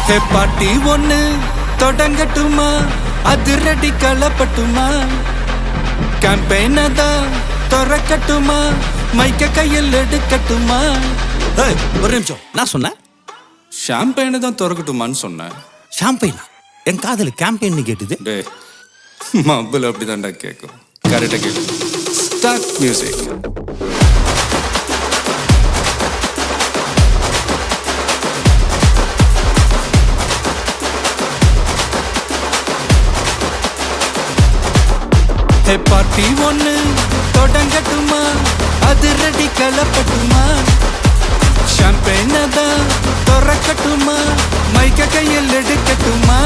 ஹே பாட்டி ஒண்ணு தொடங்கட்டுமா, அதிரடி களப்பட்டுமா, கேம்பெயின தான் திறக்கட்டுமா, மைக்க கையில் எடுக்கட்டுமா. ஒரு நிமிஷம், நான் சொன்னேன் ஷாம்பெயினை தான் திறக்கட்டுமான்னு சொன்னேன். ஷாம்பெயினா? என் காதல் கேம்பெயின் கேட்டுது. டே மப்பிள் அப்படிதான்டா கேட்கும். கரெக்டாக கேட்கு. Start music. ஹே பார்ட்டி ஒண்ணு தொடங்கட்டுமா, அதிரடி களப்பட்டுமா, ஷாம்பெயினை தான் திறக்கட்டுமா, மைக்க கையில் எடுக்கட்டுமா.